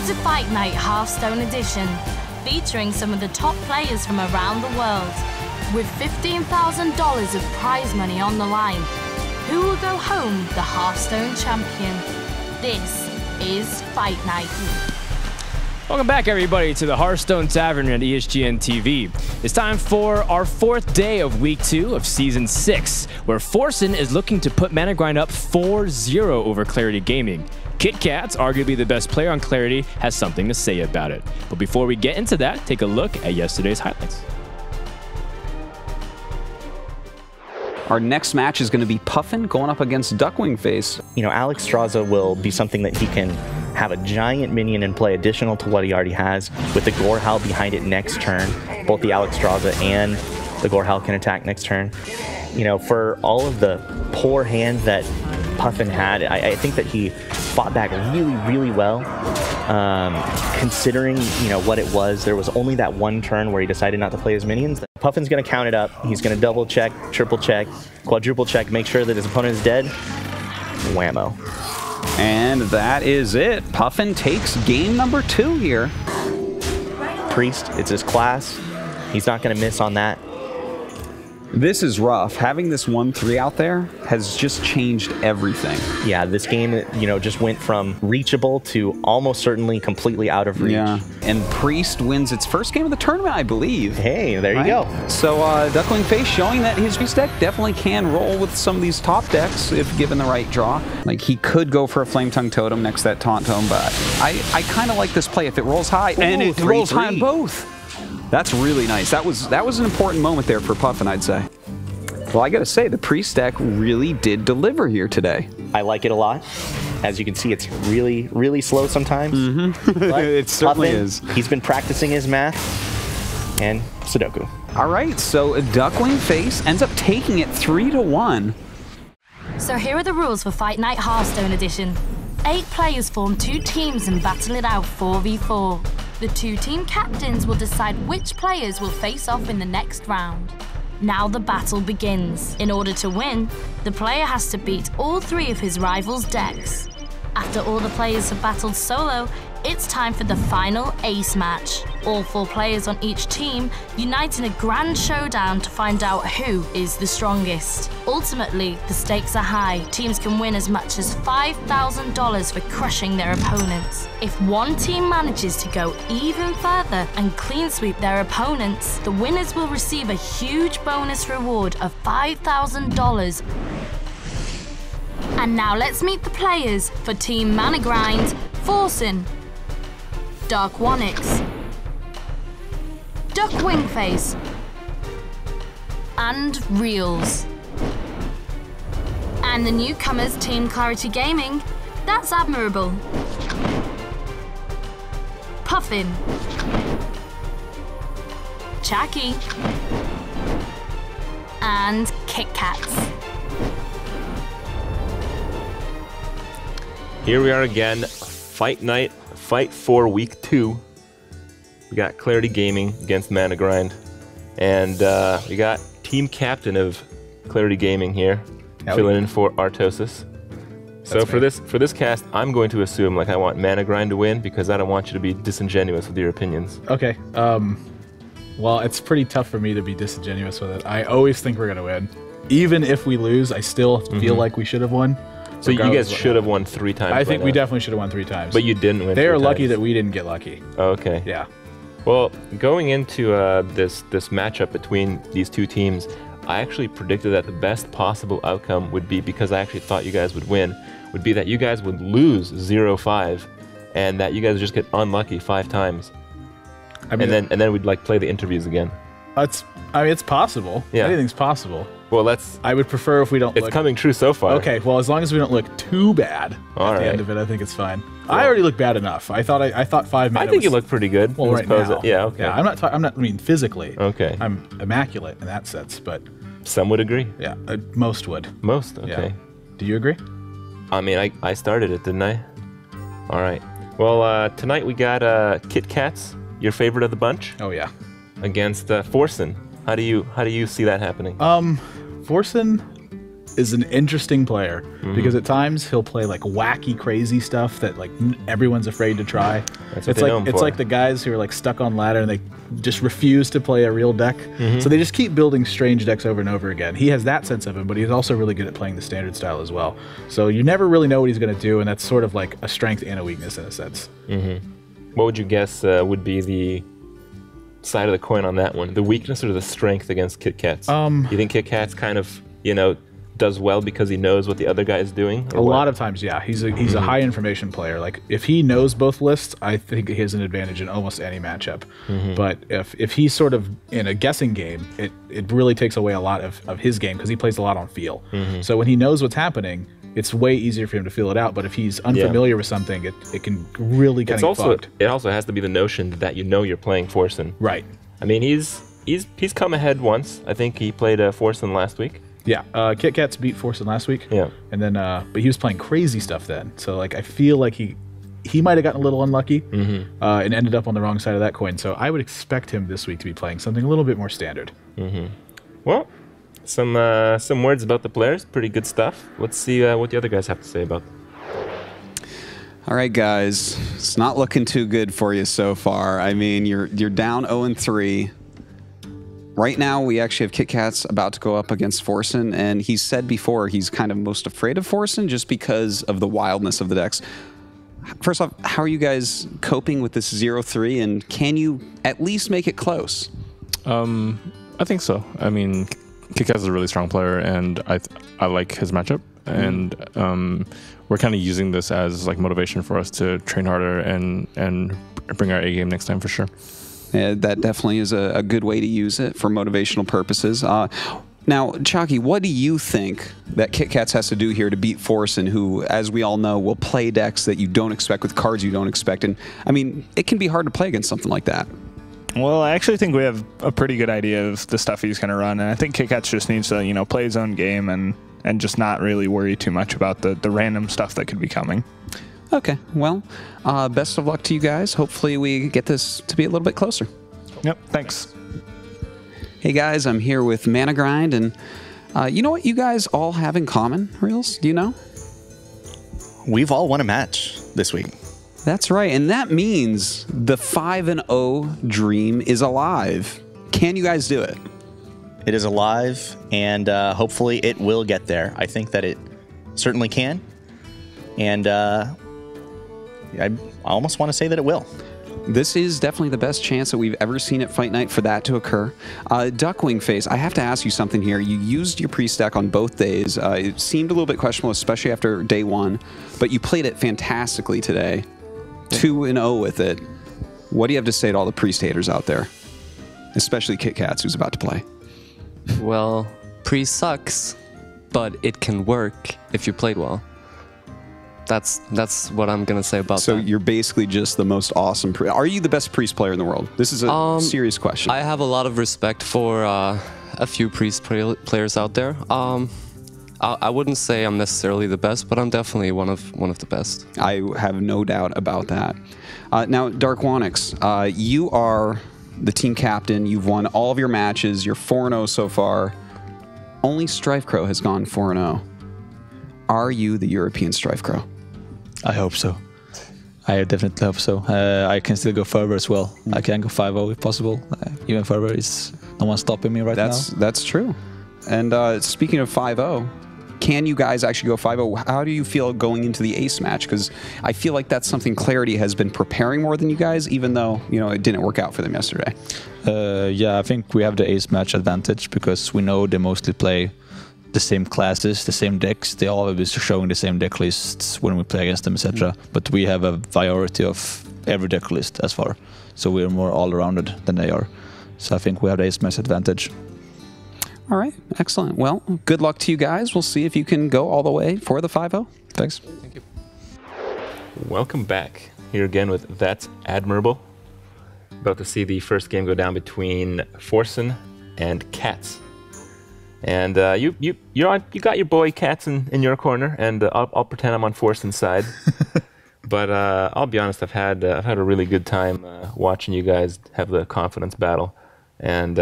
to Fight Night Hearthstone Edition, featuring some of the top players from around the world. With $15,000 of prize money on the line, who will go home the Hearthstone champion? This is Fight Night. Welcome back, everybody, to the Hearthstone Tavern at ESGN TV. It's time for our 4th day of Week 2 of Season 6, where Forsen is looking to put ManaGrind up 4-0 over Clarity Gaming. Kitkatz, arguably the best player on Clarity, has something to say about it. But before we get into that, take a look at yesterday's highlights. Our next match is going to be Puffin going up against Duckwing Face. You know, Alex Straza will be something that he can have a giant minion in play additional to what he already has with the Gorehowl behind it next turn. Both the Alex Straza and the Gorehowl can attack next turn. You know, for all of the poor hands that Puffin had, I think that he fought back really, really well. Considering, you know, what it was, there was only that one turn where he decided not to play his minions. Puffin's going to count it up. He's going to double check, triple check, quadruple check, make sure that his opponent is dead. Whammo. And that is it. Puffin takes game number 2 here. Priest, it's his class. He's not going to miss on that. This is rough. Having this 1-3 out there has just changed everything. Yeah, this game, you know, just went from reachable to almost certainly completely out of reach. Yeah, and Priest wins its first game of the tournament, I believe. Hey, there you go. So Duckling Face showing that his Priest deck definitely can roll with some of these top decks if given the right draw. Like, he could go for a Flame Tongue Totem next to that Taunt Tome, but I kind of like this play if it rolls high. Ooh, and it rolls high on both. That's really nice. That was an important moment there for Puffin, I'd say. Well, I gotta say, the Priest deck really did deliver here today. I like it a lot. As you can see, it's really, really slow sometimes. It certainly is. He's been practicing his math and Sudoku. All right, so Duckling Face ends up taking it 3-1. So here are the rules for Fight Night Hearthstone Edition. 8 players form 2 teams and battle it out 4v4. The 2 team captains will decide which players will face off in the next round. Now the battle begins. In order to win, the player has to beat all 3 of his rivals' decks. After all the players have battled solo, it's time for the final ace match. All 4 players on each team unite in a grand showdown to find out who is the strongest. Ultimately, the stakes are high. Teams can win as much as $5,000 for crushing their opponents. If one team manages to go even further and clean sweep their opponents, the winners will receive a huge bonus reward of $5,000. And now let's meet the players for Team ManaGrind. Forsen, Dark Onyx, Duckwing Face, and Reels. And the newcomers, Team Clarity Gaming, that's admirable. Puffin, Chacky, and Kitkatz. Here we are again, Fight Night, Fight 4 Week 2. We got Clarity Gaming against ManaGrind. And we got team captain of Clarity Gaming here, filling in for Artosis. So for this cast, I'm going to assume like I want ManaGrind to win because I don't want you to be disingenuous with your opinions. Okay. Well, it's pretty tough for me to be disingenuous with it. I always think we're going to win. Even if we lose, I still feel like we should have won. So you guys should have won 3 times. I think we definitely should have won 3 times. But you didn't win. They are lucky that we didn't get lucky. Okay. Yeah. Well, going into this matchup between these 2 teams, I actually predicted that the best possible outcome would be, because I actually thought you guys would win, would be that you guys would lose 0-5, and that you guys would just get unlucky 5 times. I mean, and then we'd like play the interviews again. I mean, it's possible. Yeah. Anything's possible. Well, I would prefer if we don't. It's coming true so far. Okay. Well, as long as we don't look too bad at the end of it, I think it's fine. Well, I already look bad enough. I thought 5 minutes. I think you look pretty good. Well, right now. Yeah. Okay. Yeah. I'm not. I mean, physically. Okay. I'm immaculate in that sense, but some would agree. Yeah. Most would. Most. Okay. Yeah. Do you agree? I mean, I started it, didn't I? All right. Well, tonight we got Kitkatz, your favorite of the bunch. Oh yeah. Against Forsen. How do you see that happening? Forsen is an interesting player because at times he'll play like wacky, crazy stuff that like everyone's afraid to try. That's what they know him it's for. like the guys who are like stuck on ladder and they just refuse to play a real deck. So they just keep building strange decks over and over again. He has that sense of him, but he's also really good at playing the standard style as well. So you never really know what he's going to do, and that's sort of like a strength and a weakness in a sense. What would you guess would be the side of the coin on that one? The weakness or the strength against Kitkatz? You think Kitkatz kind of, does well because he knows what the other guy is doing? A lot of times, yeah. He's a high information player. Like if he knows both lists, I think he has an advantage in almost any matchup. But if he's sort of in a guessing game, it really takes away a lot of his game because he plays a lot on feel. So when he knows what's happening, it's way easier for him to feel it out. But if he's unfamiliar with something, it can really kind of get fucked. It also has to be the notion that you're playing Forsen. Right. I mean, he's come ahead once. I think he played Forsen last week. Yeah, Kitkatz beat Forsen last week. Yeah. And then, but he was playing crazy stuff then. So like, I feel like he might have gotten a little unlucky and ended up on the wrong side of that coin. So I would expect him this week to be playing something a little bit more standard. Well, some words about the players. Pretty good stuff. Let's see what the other guys have to say about them. All right, guys. It's not looking too good for you so far. I mean, you're down 0-3. Right now, we actually have Kitkatz about to go up against Forsen, and he said before he's kind of most afraid of Forsen just because of the wildness of the decks. First off, how are you guys coping with this 0-3, and can you at least make it close? I think so. I mean, Kitkatz is a really strong player, and I like his matchup, and we're kind of using this as like motivation for us to train harder and bring our A game next time for sure. Yeah, that definitely is a good way to use it for motivational purposes. Now, Chalky, what do you think that Kitkatz has to do here to beat Forsen, who, as we all know, will play decks that you don't expect with cards you don't expect? And, I mean, it can be hard to play against something like that. Well, I actually think we have a pretty good idea of the stuff he's going to run, and I think Kitkatz just needs to, play his own game and just not really worry too much about the random stuff that could be coming. Okay, well, best of luck to you guys. Hopefully we get this to be a little bit closer. Yep, thanks. Hey guys, I'm here with ManaGrind, and you know what you guys all have in common, Reels? Do you know? We've all won a match this week. That's right, and that means the 5-0 dream is alive. Can you guys do it? It is alive, and hopefully it will get there. I think that it certainly can, and I almost want to say that it will. This is definitely the best chance that we've ever seen at Fight Night for that to occur. Duckwing Face, I have to ask you something here. You used your pre-stack on both days. It seemed a little bit questionable, especially after day one, but you played it fantastically today. 2-0 with it. What do you have to say to all the priest haters out there? Especially Kitkatz, who's about to play. Well, priest sucks, but it can work if you played well. That's what I'm gonna say about that. So you're basically just the most awesome priest. Are you the best priest player in the world? This is a serious question. I have a lot of respect for a few priest players out there. I wouldn't say I'm necessarily the best, but I'm definitely one of the best. I have no doubt about that. Now, Dark Wanix, you are the team captain. You've won all of your matches. You're 4-0 so far. Only Strifecrow has gone 4-0. Are you the European Strifecrow? I hope so. I definitely hope so. I can still go further as well. I can go 5-0 if possible. Even further, is no one stopping me right now. That's true. And speaking of 5-0, can you guys actually go 5-0? How do you feel going into the Ace match? Because I feel like that's something Clarity has been preparing more than you guys, even though it didn't work out for them yesterday. Yeah, I think we have the Ace match advantage because we know they mostly play the same classes, the same decks. They all are showing the same deck lists when we play against them, etc. But we have a variety of every deck list as far. So we're more all-rounded than they are. So I think we have the Ace match advantage. All right, excellent. Well, good luck to you guys. We'll see if you can go all the way for the 5-0. Thanks. Thank you. Welcome back. Here again with That's Admirable. About to see the first game go down between Forsen and Katz. And you got your boy Katz in your corner, and I'll pretend I'm on Forsen's side. But I'll be honest, I've had a really good time watching you guys have the confidence battle, and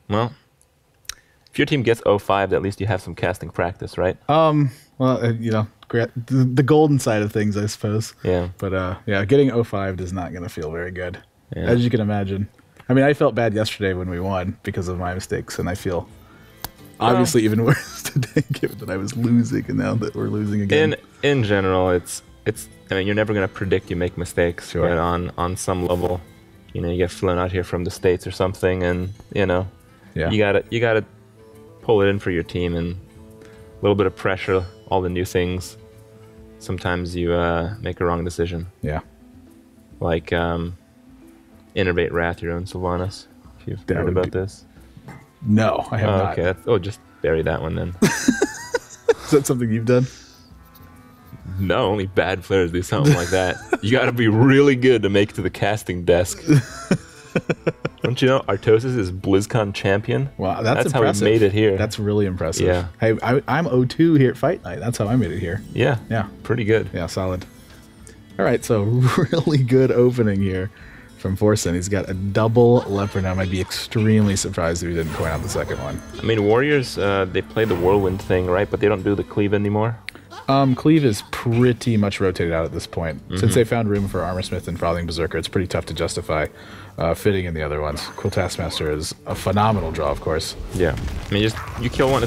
well, if your team gets 05, at least you have some casting practice, right? Well, you know, the golden side of things, I suppose. Yeah. But yeah, getting 05 is not going to feel very good, Yeah. as you can imagine. I mean, I felt bad yesterday when we won because of my mistakes, and I feel obviously even worse today, given that I was losing, and now that we're losing again. In general, it's. I mean, you're never gonna predict you make mistakes, Sure. but on some level, you know, you get flown out here from the States or something, and you know, Yeah. you gotta pull it in for your team, and a little bit of pressure, all the new things. Sometimes you make a wrong decision. Yeah. Like Innervate Wrath, your own Sylvanas. If you've That heard would about be- this. No, I have Oh, not. okay. Just bury that one then. Is that something you've done? No, only bad players do something like that. You got to be really good to make it to the casting desk. Don't you know Artosis is BlizzCon champion? Wow, that's how impressive. we made it here. That's really impressive. Yeah. Hey, I'm 02 here at Fight Night. That's how I made it here. Yeah. Yeah. Pretty good. Yeah, solid. All right, so really good opening here from Forsen. He's got a double Leopard. I'd be extremely surprised if he didn't point out the second one. I mean, Warriors, they play the Whirlwind thing, right? But they don't do the cleave anymore. Cleave is pretty much rotated out at this point. Since they found room for Armorsmith and Frothing Berserker, it's pretty tough to justify fitting in the other ones. Quill Taskmaster is a phenomenal draw, of course. Yeah. I mean, you kill one.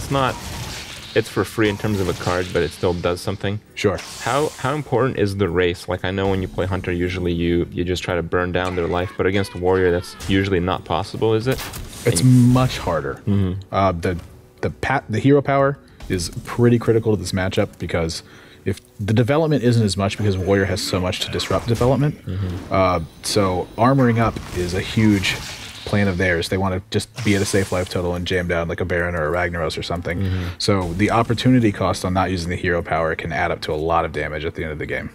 It's for free in terms of a card, but it still does something. Sure. How important is the race? Like, I know when you play Hunter, usually you just try to burn down their life, but against Warrior, that's usually not possible, is it? It's much harder. The hero power is pretty critical to this matchup because if the development isn't as much because Warrior has so much to disrupt development, so armoring up is a huge plan of theirs. They want to just be at a safe life total and jam down like a Baron or a Ragnaros or something. So the opportunity cost on not using the hero power can add up to a lot of damage at the end of the game.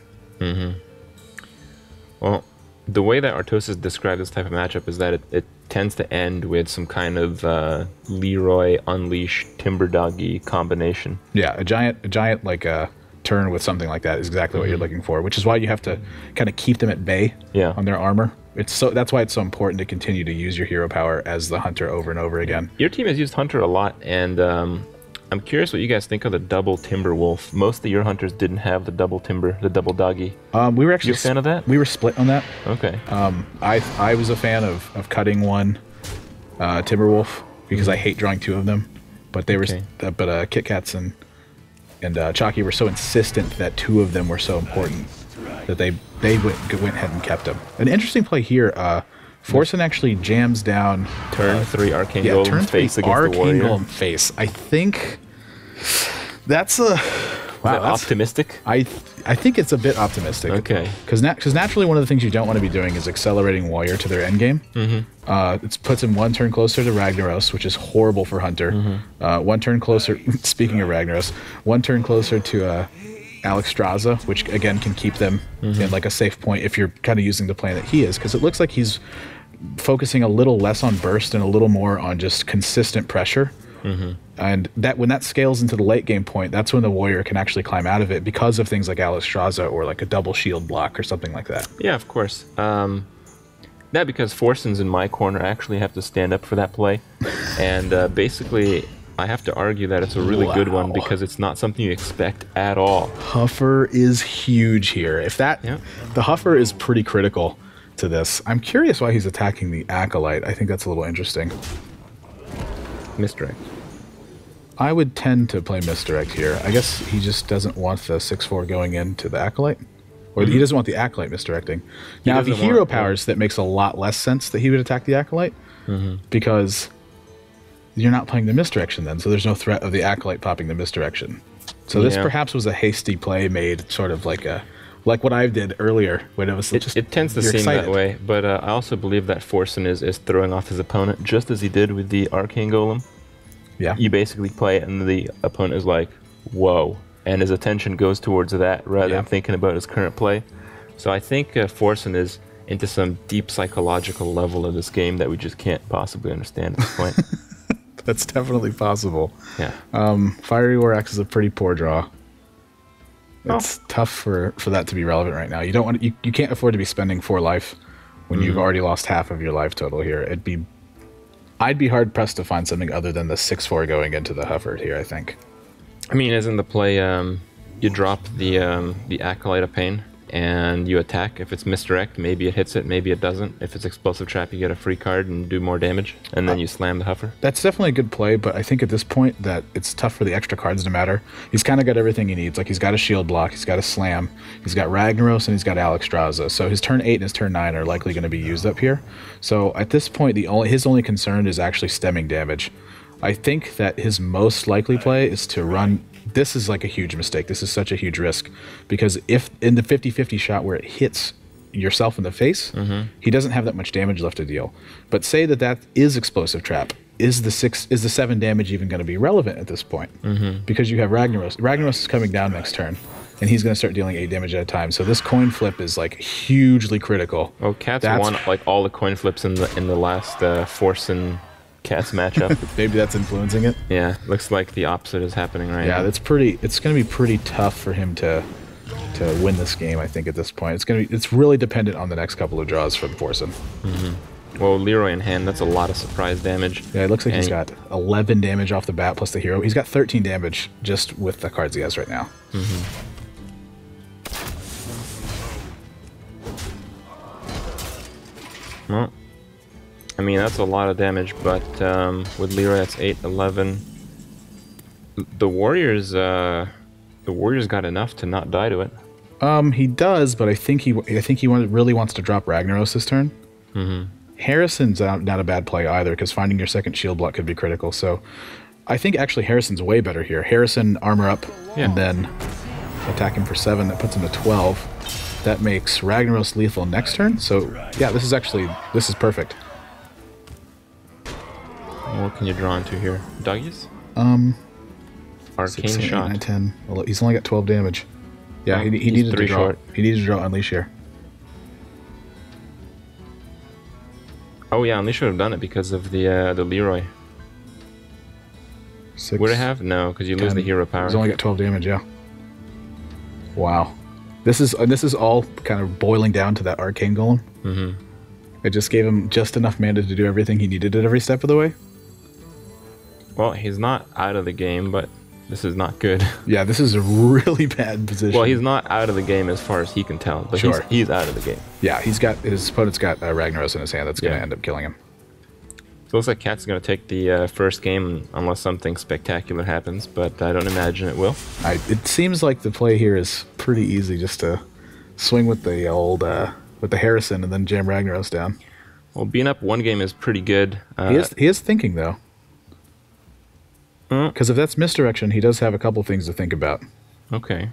Well, the way that Artosis described this type of matchup is that it tends to end with some kind of Leroy Unleash Timber Doggy combination. Yeah, a giant like a turn with something like that is exactly what you're looking for, which is why you have to kind of keep them at bay on their armor. That's why it's so important to continue to use your hero power as the Hunter over and over again. Your team has used Hunter a lot, and I'm curious what you guys think of the double Timber Wolf. Most of your Hunters didn't have the double Timber, the double Doggy. We were actually You a fan of that? We were split on that. Okay. I was a fan of cutting one Timberwolf because I hate drawing two of them, but they were Kitkatz and Chalky were so insistent that two of them were so important that they went ahead and kept them. An interesting play here. Forsen actually jams down turn 3 Arcane Golem face against the Warrior. Golem face. I think that's a optimistic. I think it's a bit optimistic. Okay. Because naturally one of the things you don't want to be doing is accelerating Warrior to their endgame. It puts him one turn closer to Ragnaros, which is horrible for Hunter. One turn closer. Speaking of Ragnaros, one turn closer to Alexstrasza, which again can keep them in like a safe point if you're kind of using the plan that he is, because it looks like he's focusing a little less on burst and a little more on just consistent pressure. And that when that scales into the late game point, that's when the Warrior can actually climb out of it because of things like Alexstrasza or like a double shield block or something like that. Yeah, of course. That because Forsen's in my corner, I actually have to stand up for that play, and basically I have to argue that it's a really good one because it's not something you expect at all. Huffer is huge here. If that, the Huffer is pretty critical to this. I'm curious why he's attacking the Acolyte. I think that's a little interesting. Misdirect. I would tend to play Misdirect here. I guess he just doesn't want the 6/4 going into the Acolyte. Or he doesn't want the Acolyte misdirecting. Now, the hero powers, that makes a lot less sense that he would attack the Acolyte because you're not playing the misdirection then, so there's no threat of the Acolyte popping the misdirection. So this perhaps was a hasty play made sort of like what I did earlier when it was just it tends to seem that way, but I also believe that Forsen is throwing off his opponent just as he did with the Arcane Golem. Yeah. You basically play it and the opponent is like, whoa, and his attention goes towards that rather than thinking about his current play. So I think Forsen is into some deep psychological level of this game that we just can't possibly understand at this point. That's definitely possible. Yeah. Fiery War Axe is a pretty poor draw. It's tough for that to be relevant right now. You don't want you can't afford to be spending 4 life when you've already lost half of your life total here. It'd be I'd be hard pressed to find something other than the 6/4 going into the hover here, I think. I mean, isn't the play you drop the Acolyte of Pain and you attack? If it's misdirect, maybe it hits it, maybe it doesn't. If it's Explosive Trap, you get a free card and do more damage, and then you slam the hover. That's definitely a good play, but I think at this point that it's tough for the extra cards to matter. He's kind of got everything he needs. Like, he's got a shield block, he's got a slam, he's got Ragnaros, and he's got Alexstrasza. So his turn 8 and his turn 9 are likely going to be used up here. So at this point, his only concern is actually stemming damage. I think that his most likely play is to run. This is like a huge mistake. This is such a huge risk, because if in the 50-50 shot where it hits yourself in the face, he doesn't have that much damage left to deal. But say that is Explosive Trap. Is the 7 damage even going to be relevant at this point? Because you have Ragnaros. Ragnaros is coming down next turn, and he's going to start dealing 8 damage at a time. So this coin flip is like hugely critical. Oh, Katz won like all the coin flips in the last Forsen Katz matchup. Maybe that's influencing it. Yeah, looks like the opposite is happening right now. Yeah, it's going to be pretty tough for him to win this game. I think at this point, it's really dependent on the next couple of draws from Forsen. Well, Leroy in hand, that's a lot of surprise damage. Yeah, it looks like he's got 11 damage off the bat plus the hero. He's got 13 damage just with the cards he has right now. Well, I mean, that's a lot of damage, but with Leroy, that's 8, 11. The Warriors got enough to not die to it. He does, but I think he really wants to drop Ragnaros this turn. Harrison's not a bad play either, because finding your second shield block could be critical. So I think actually Harrison's way better here. Harrison armor up, and then attack him for 7. That puts him to 12. That makes Ragnaros lethal next turn. So yeah, this is perfect. What can you draw into here? Doggies? Arcane 6, 8, Shot. 9, 10. Well, he's only got 12 damage. Yeah, he needed to draw. Short. He needed to draw Unleash here. Oh yeah, Unleash would have done it because of the Leroy. 6. Would it have? No, because you lose the hero power. He's only got 12 damage. Yeah. Wow. This is all kind of boiling down to that Arcane Golem. It just gave him just enough mana to do everything he needed at every step of the way. Well, he's not out of the game, but this is not good. Yeah, this is a really bad position. Well, he's not out of the game as far as he can tell, but he's out of the game. Yeah, his opponent's got Ragnaros in his hand. That's going to end up killing him. So it looks like Katz is going to take the first game unless something spectacular happens, but I don't imagine it will. It seems like the play here is pretty easy, just to swing with the old with the Harrison and then jam Ragnaros down. Well, being up 1 game is pretty good. He is thinking though. Because if that's misdirection, he does have a couple things to think about. Okay.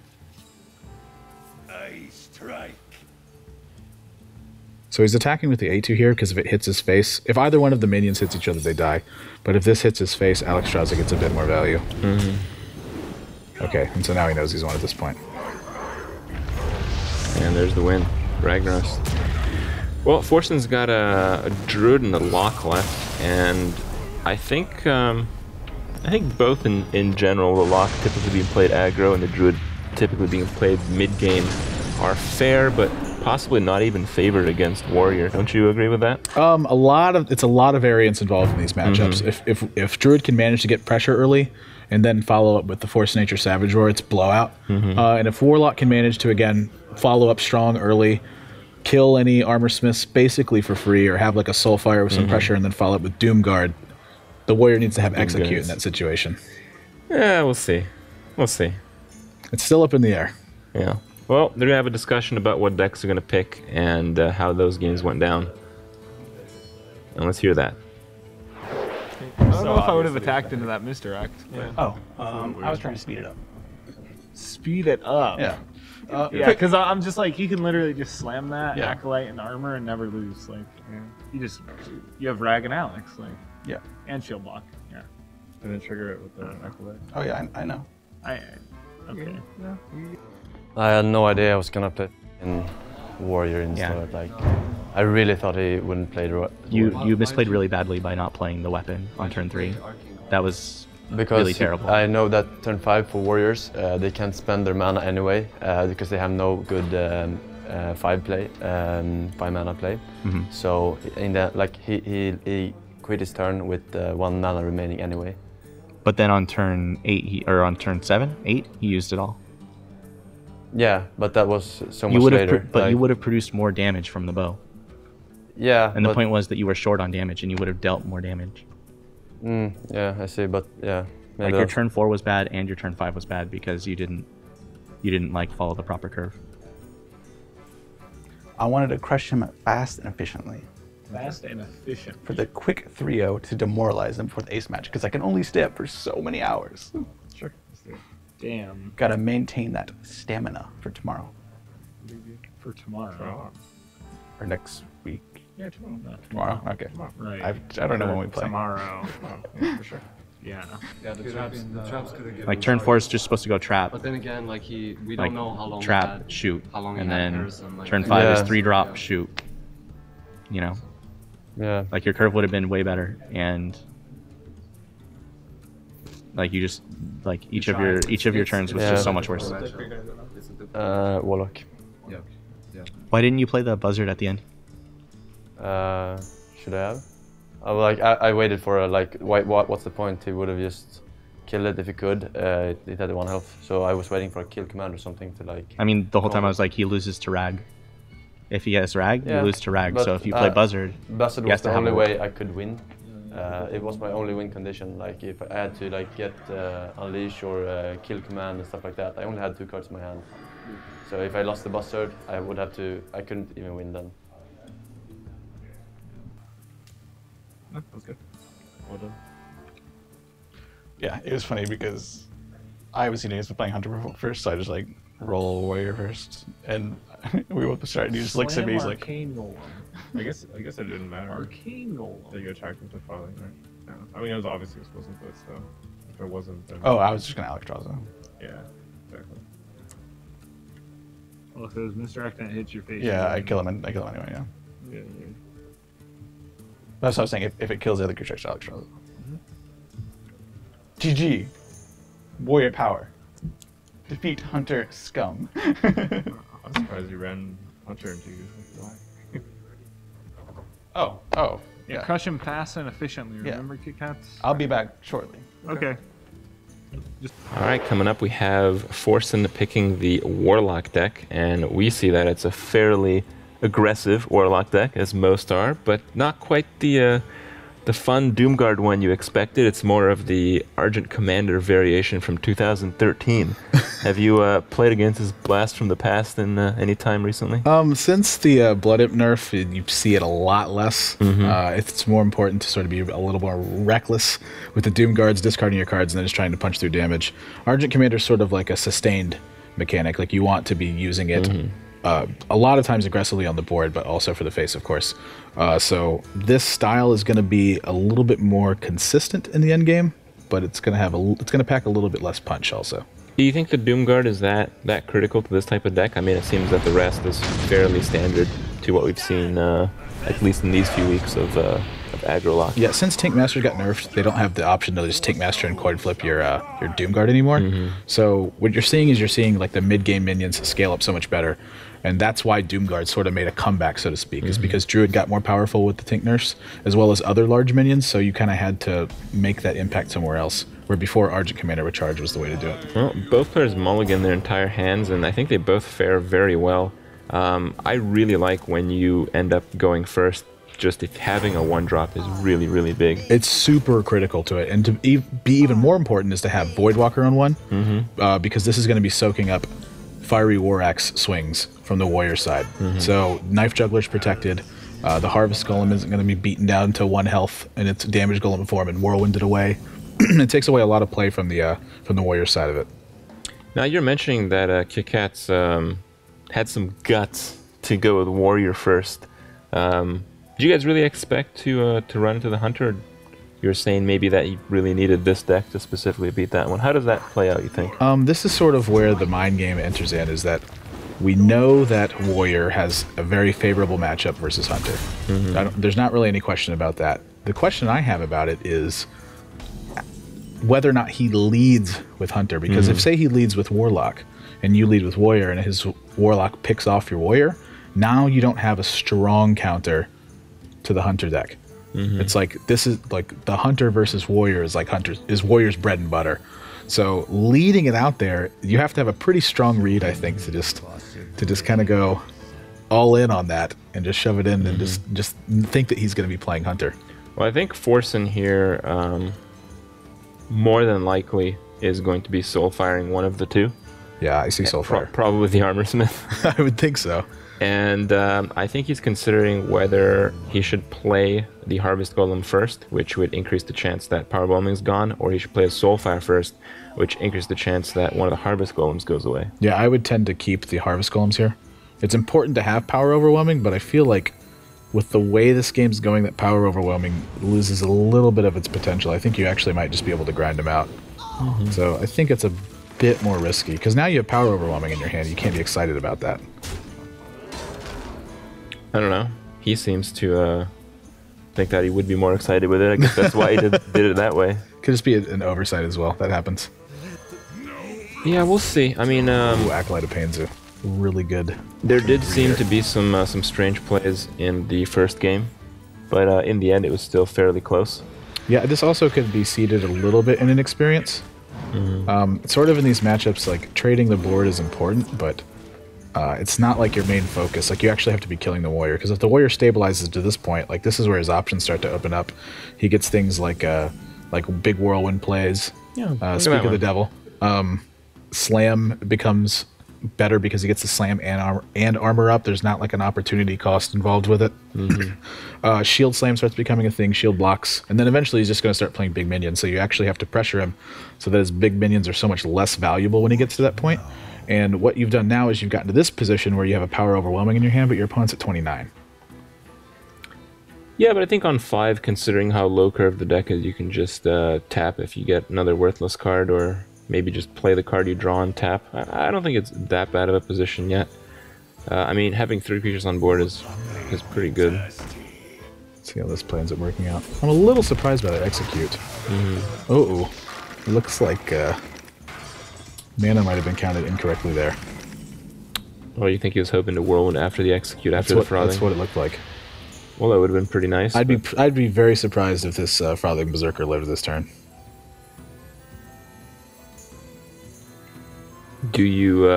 So he's attacking with the A2 here, because if it hits his face, if either one of the minions hits each other, they die. But if this hits his face, Alexstrasza gets a bit more value. Okay, and so now he knows he's won at this point. And there's the win. Ragnaros. Well, Forsen's got a Druid and a Lock left, and I think both in general, the Lock typically being played aggro and the Druid typically being played mid-game are fair, but possibly not even favored against Warrior. Don't you agree with that? It's a lot of variance involved in these matchups. If Druid can manage to get pressure early and then follow up with the Force Nature Savage Roar, it's blowout. And if Warlock can manage to again follow up strong early, kill any Armor Smiths basically for free, or have like a Soulfire with some pressure and then follow up with Doomguard, the Warrior needs to have Execute in that situation. Yeah, we'll see. We'll see. It's still up in the air. Yeah. Well, they're going to have a discussion about what decks they're going to pick and how those games went down. And let's hear that. I don't know if I would have attacked into that misdirect. Yeah. I was trying to speed it up. Speed it up? Yeah. Yeah, because I'm just like, you can literally just slam that Acolyte and armor and never lose. Like, you have Rag and Alex, like, and shield block, and then trigger it with the Acolyte. Oh yeah, I know. Okay. Yeah. I had no idea I was gonna play in Warrior instead. Like, I really thought he wouldn't play the. You misplayed really badly by not playing the weapon on turn 3. That was really terrible. I know that turn 5 for Warriors, they can't spend their mana anyway because they have no good 5 mana play. So in that, like he quit his turn with 1 mana remaining anyway. But then on turn 8, or on turn 7, 8, he used it all. Yeah, but that was so much later. But you would have produced more damage from the bow. Yeah. And the point was that you were short on damage, and you would have dealt more damage. Yeah, I see, but yeah. Like your turn 4 was bad, and your turn 5 was bad because you didn't like follow the proper curve. I wanted to crush him fast and efficiently. Fast and efficient. For the quick 3-0 to demoralize him before the ace match, because I can only stay up for so many hours. Sure. Damn. Gotta maintain that stamina for tomorrow. For tomorrow. Or next week. Yeah, tomorrow. No, Tomorrow? Okay. Tomorrow. Right. I don't know when we play. Tomorrow. Yeah, for sure. Yeah. Yeah, the traps could have given. Like turn 4 is just supposed to go trap. But then again, like we like, don't know how long. Trap, shoot, how long and then like, turn 5 is 3-drop, shoot. You know. Yeah. Like your curve would have been way better, and like you just like each of your turns was just so much worse. Warlock. Yeah. Why didn't you play the buzzard at the end? Should I have? I waited for what's the point? He would have just killed it if he could. It had 1 health, so I was waiting for a kill command or something to like. I mean, the whole time I was like, he loses to Rag. If he has Rag, you lose to Rag. But, so if you play Buzzard, Buzzard was the only way I could win. It was my only win condition. Like if I had to like get Unleash or kill command and stuff like that, I only had 2 cards in my hand. So if I lost the Buzzard, I couldn't even win then. That's good. Well done. Yeah, it was funny because I was playing Hunter first, so I just like roll Warrior first, and we both started. He just looks at me, he's like, Arcane Golem. I guess it didn't matter. Arcane Golem. That you attacked him to filing, right? Yeah. I mean, it was obviously supposed to, so if it wasn't, then... Oh, I was just gonna Alexstrasza. Yeah, exactly. Well, if it was misdirect and it hits your face. Yeah, I kill him anyway. Yeah. Yeah. That's what I was saying. If it kills the other creature, I Alexstrasza. GG. Warrior power. Defeat Hunter scum. I'm surprised you ran Hunter into you. Oh. Yeah. Crush him fast and efficiently. Remember, Kitkatz? I'll be back shortly. Okay. All right, coming up we have Forsen picking the Warlock deck, and we see that it's a fairly aggressive Warlock deck, as most are, but not quite the fun Doomguard one you expected. It's more of the Argent Commander variation from 2013. Have you played against his Blast from the Past in any time recently? Since the Blood Imp nerf, you see it a lot less. It's more important to sort of be a little more reckless with the Doomguards, discarding your cards and then just trying to punch through damage. Argent Commander is sort of like a sustained mechanic. Like you want to be using it a lot of times aggressively on the board, but also for the face, of course. So this style is going to be a little bit more consistent in the end game, but it's going to pack a little bit less punch also. Do you think the Doomguard is that critical to this type of deck? I mean, it seems that the rest is fairly standard to what we've seen, at least in these few weeks of aggro lock. Yeah, since Tankmaster got nerfed, they don't have the option to just Tankmaster and coin flip your Doomguard anymore. So what you're seeing like the mid-game minions scale up so much better. And that's why Doomguard sort of made a comeback, so to speak, is because Druid got more powerful with the Tank nerfs, as well as other large minions, so you kind of had to make that impact somewhere else, where before Argent Commander Recharge was the way to do it. Well, both players mulligan their entire hands, and I think they both fare very well. I really like when you end up going first, just if having a 1-drop is really, really big. It's super critical to it, and to be even more important is to have Voidwalker on one, because this is going to be soaking up Fiery War Axe swings from the warrior side. So Knife Juggler's protected. The Harvest Golem isn't going to be beaten down to 1 health in its damage golem form and whirlwinded away. It takes away a lot of play from the warrior side of it. Now you're mentioning that Kitkatz had some guts to go with warrior first. Did you guys really expect to run into the hunter? You're saying maybe that you really needed this deck to specifically beat that one. How does that play out, you think? This is sort of where the mind game enters in, is that we know that Warrior has a very favorable matchup versus Hunter. There's not really any question about that. The question I have about it is whether or not he leads with Hunter, because if, say, he leads with Warlock, and you lead with Warrior, and his Warlock picks off your Warrior, now you don't have a strong counter to the Hunter deck. It's like this is like the hunter versus warrior is like warrior's bread and butter. So leading it out there, you have to have a pretty strong read, I think, to just kind of go all in on that and just shove it in and just think that he's going to be playing hunter. Well, I think Forsen here more than likely is going to be soul firing one of the two. Yeah, I see soul fire. Probably the armor smith. I would think so. And I think he's considering whether he should play the Harvest Golem first, which would increase the chance that Power Overwhelming is gone, or he should play a Soulfire first, which increases the chance that one of the Harvest Golems goes away. Yeah, I would tend to keep the Harvest Golems here. It's important to have Power Overwhelming, but I feel like with the way this game's going, that Power Overwhelming loses a little bit of its potential. I think you actually might just be able to grind him out. So I think it's a bit more risky, because now you have Power Overwhelming in your hand. You can't be excited about that. I don't know. He seems to think that he would be more excited with it. I guess that's why he did it that way. Could just be an oversight as well. That happens. Yeah, we'll see. I mean, Acolyte of Pain's a really good. There did seem to be some strange plays in the first game, but in the end, it was still fairly close. Yeah, this also could be seeded a little bit in inexperience. Sort of in these matchups, like trading the board is important, but it's not like your main focus. Like you actually have to be killing the warrior, because if the warrior stabilizes to this point, like this is where his options start to open up. He gets things like big whirlwind plays. Yeah, Speak of the devil. Slam becomes better because he gets the slam and armor up. There's not like an opportunity cost involved with it. Shield slam starts becoming a thing, shield blocks, and then eventually he's just going to start playing big minions, so you actually have to pressure him so that his big minions are so much less valuable when he gets to that point. And what you've done now is you've gotten to this position where you have a Power Overwhelming in your hand, but your opponent's at 29. Yeah, but I think on 5, considering how low curve the deck is, you can just tap if you get another worthless card, or maybe just play the card you draw and tap. I don't think it's that bad of a position yet. I mean, having 3 creatures on board is pretty good. Let's see how this play ends up working out. I'm a little surprised by that execute. Uh-oh. It looks like mana might have been counted incorrectly there. Well, you think he was hoping to whirlwind after the execute, after the frothing? That's what it looked like. Well, that would have been pretty nice. I'd be very surprised if this frothing berserker lived this turn. Do you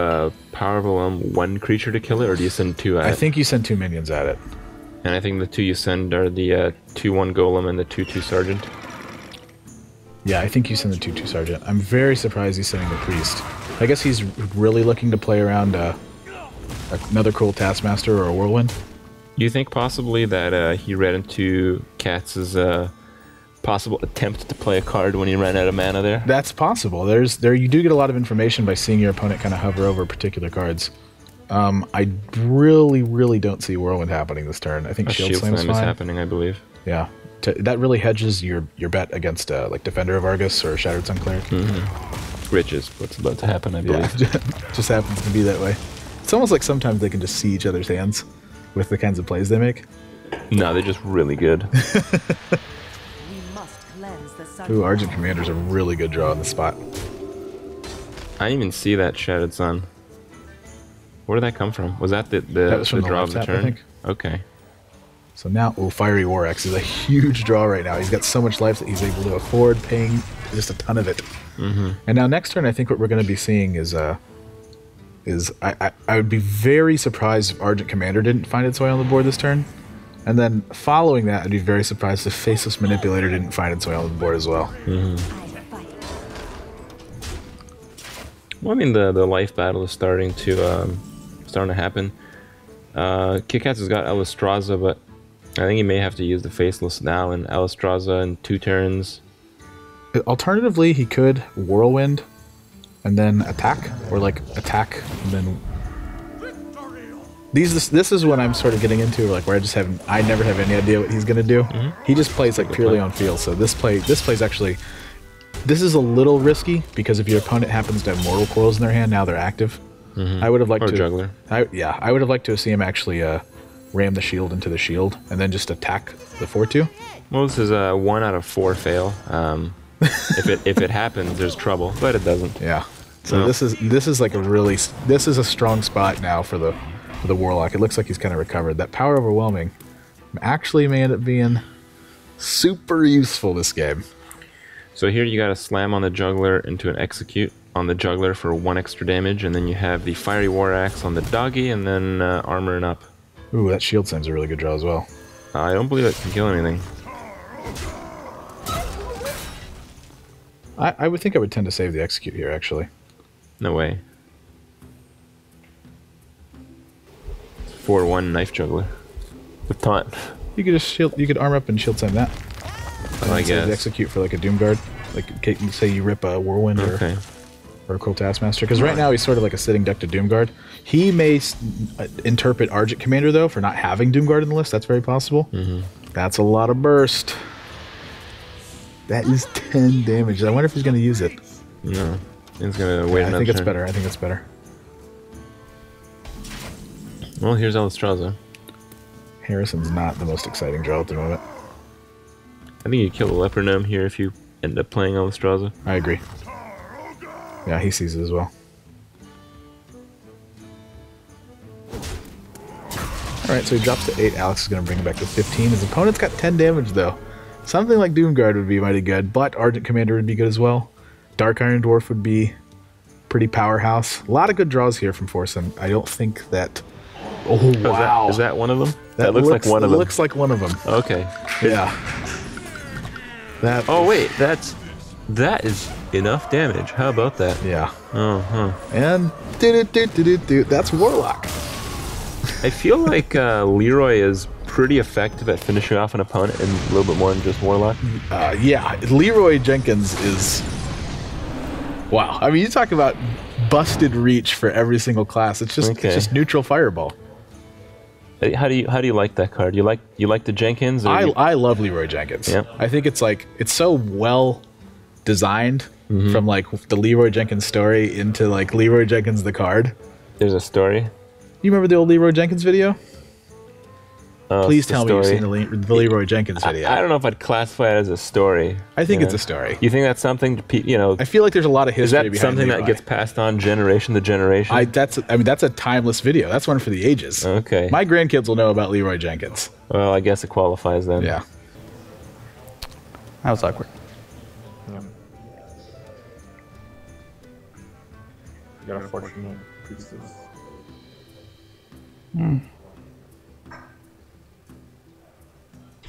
power overwhelm 1 creature to kill it, or do you send 2 at it? I think you send 2 minions at it. And I think the 2 you send are the 2/1 golem and the 2/2 sergeant. Yeah, I think you send the 2/2 sergeant. I'm very surprised he's sending the priest. I guess he's really looking to play around another cool taskmaster or a whirlwind. Do you think possibly that he read into Katz's possible attempt to play a card when he ran out of mana there? That's possible. You do get a lot of information by seeing your opponent kind of hover over particular cards. I really don't see whirlwind happening this turn. I think Shield Slam is happening, I believe. Yeah, that really hedges your bet against like Defender of Argus or Shattered Sun Cleric. Which is what's about to happen, I believe. Yeah, just happens to be that way. It's almost like sometimes they can just see each other's hands with the kinds of plays they make. No, they're just really good. Ooh, Argent Commander's a really good draw on the spot. I didn't even see that Shattered Sun. Where did that come from? Was that the draw of the turn? I think. Okay. So now, Fiery War Axe is a huge draw right now. He's got so much life that he's able to afford paying just a ton of it. And now next turn, I think what we're going to be seeing is I would be very surprised if Argent Commander didn't find its way on the board this turn. And then following that, I'd be very surprised if Faceless Manipulator didn't find its way on the board as well. Well, I mean, the life battle is starting to happen. Kitkatz has got Elistraza, but I think he may have to use the Faceless now, and Elistraza in 2 turns. Alternatively, he could Whirlwind and then attack, or like attack and then... This is what I'm sort of getting into, like where I never have any idea what he's gonna do. He just plays like purely on feel. So this play's actually, this is a little risky because if your opponent happens to have Mortal Coils in their hand, now they're active. I would have liked to Juggler. I would have liked to see him actually ram the shield into the shield and then just attack the 4/2. Well, this is a 1 out of 4 fail. If it happens, there's trouble, but it doesn't. Yeah. So this is like this is a strong spot now for the Warlock. It looks like he's kind of recovered. That Power Overwhelming actually may end up being Super useful this game. So here you got to slam on the juggler into an execute on the juggler for 1 extra damage, and then you have the fiery war axe on the doggy, and then armor and up. Ooh, that shield slam's a really good draw as well. I don't believe it can kill anything. I would think I would tend to save the execute here, actually. No way. 4/1 knife juggler with taunt. You could just shield. You could arm up and shield slam that. And I save guess. the execute for like a Doom Guard. Like say you rip a Whirlwind or a Cruel Taskmaster. Because right now he's sort of like a sitting duck to Doom Guard. He may interpret Argent Commander though for not having Doom Guard in the list. That's very possible. That's a lot of burst. That is 10 damage. I wonder if he's going to use it. No, he's going to wait another I think it's turn. better. I think it's better. Well, here's Alistraza. Harrison's not the most exciting draw at the moment. I think you kill the Leper Gnome here if you end up playing Alistraza. I agree. Yeah, he sees it as well. Alright, so he drops to 8. Alex is going to bring him back to 15. His opponent's got 10 damage, though. Something like Doom Guard would be mighty good, but Argent Commander would be good as well. Dark Iron Dwarf would be pretty powerhouse. A lot of good draws here from Forsen. I don't think that... Oh, wow. Is that one of them? That looks like one of them. Looks like one of them. Okay. Yeah. That. Oh wait, that is enough damage. How about that? Yeah. And that's Warlock. I feel like Leroy is pretty effective at finishing off an opponent and a little bit more than just Warlock. Yeah, Leroy Jenkins is... Wow. I mean, you talk about busted reach for every single class. It's just it's just neutral fireball. How do you like that card? You like the Jenkins? I love Leroy Jenkins. Yeah. I think it's so well designed from like the Leroy Jenkins story into like Leroy Jenkins the card. There's a story. You remember the old Leroy Jenkins video? Please tell me you've story. seen the Leroy Jenkins video. I don't know if I'd classify it as a story. I think it's a story. You think that's something I feel like there's a lot of history Is that behind something Leroy. that gets passed on generation to generation? That's a timeless video. That's one for the ages. Okay. My grandkids will know about Leroy Jenkins. Well, I guess it qualifies then. Yeah. That was awkward. You got a fortunate priestess.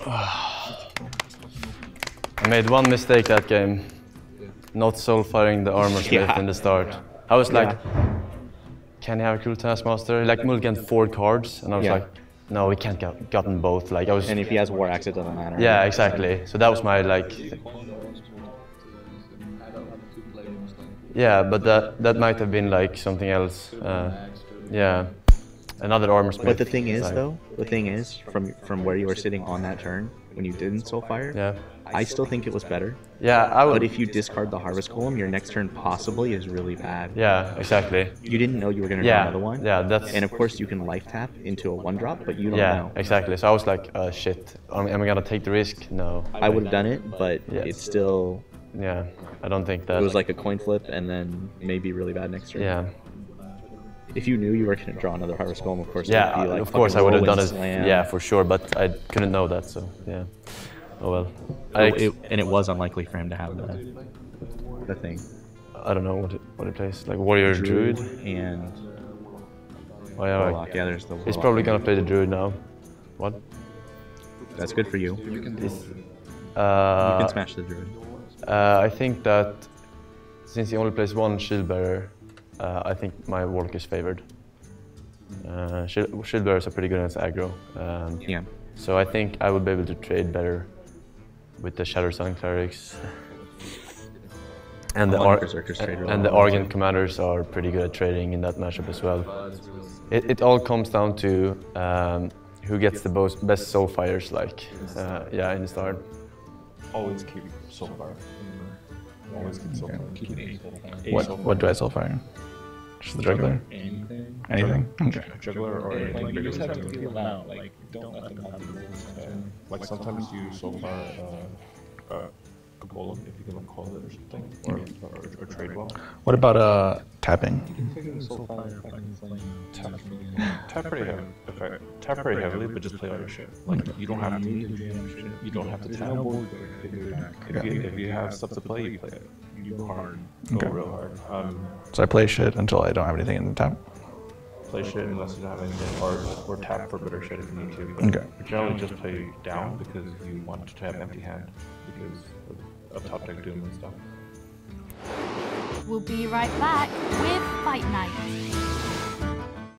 I made one mistake that game, not soul firing the armor smith in the start. I was like, can you have a Cruel Taskmaster? Like mulliganed 4 cards, and I was like, no, we can't get them both. Like I was. And if he has War Axe, it doesn't matter. Yeah, exactly. So that was my like. Yeah, but that might have been like something else. Yeah, another armor smith. But the thing is, like, though, from where you were sitting on that turn when you didn't soul fire, I still think it was better. Yeah, I would. But if you discard the Harvest Golem, your next turn possibly is really bad. Yeah, exactly. You didn't know you were going to draw another one. Yeah, that's. And of course, you can life tap into a 1-drop, but you don't know. Yeah, exactly. So I was like, shit. Am I gonna take the risk? No. I would have done it, but it's still. Yeah, I don't think that. It was like a coin flip, and then maybe really bad next turn. Yeah. If you knew you were going to draw another Harvest Golem, of course. Yeah, it would be like of course I would have done it. Slam. Yeah, for sure. But I couldn't know that, so yeah. Oh well. And it was unlikely for him to have the thing. I don't know what it plays. Like Warrior Druid and. Oh yeah, Warlock. Yeah, there's the. He's probably gonna play the Druid now. What? That's good for you. You can smash the Druid. I think that since he only plays 1 Shield Bearer, I think my Warlock is favored. Shield Bearers are pretty good against aggro. Yeah. So I think I would be able to trade better with the Shadow Sun Clerics. And the Argent Commanders are pretty good at trading in that matchup as well. It all comes down to who gets the best soul fires, like in the start. Always keep soul fire. Always keep soul fire. Keep it. What do I soul fire? Just the juggler? Anything? Okay. Juggler or anything. Like, you just have to feel them out. Like, don't let them have the rules. Like, sometimes you soul fire a golem if you can call it or something, or trade well. What about tapping? Tap pretty heavily, but just play all your shit. Like you don't have to you don't have to tap. If you have stuff to play, you play it. You go hard, go real hard. So I play shit until I don't have anything in the tap. Play shit unless you don't have anything, or tap for better shit if you need to. But generally just play down because you want to have empty hand because of top deck doom and stuff. We'll be right back with Fight Night.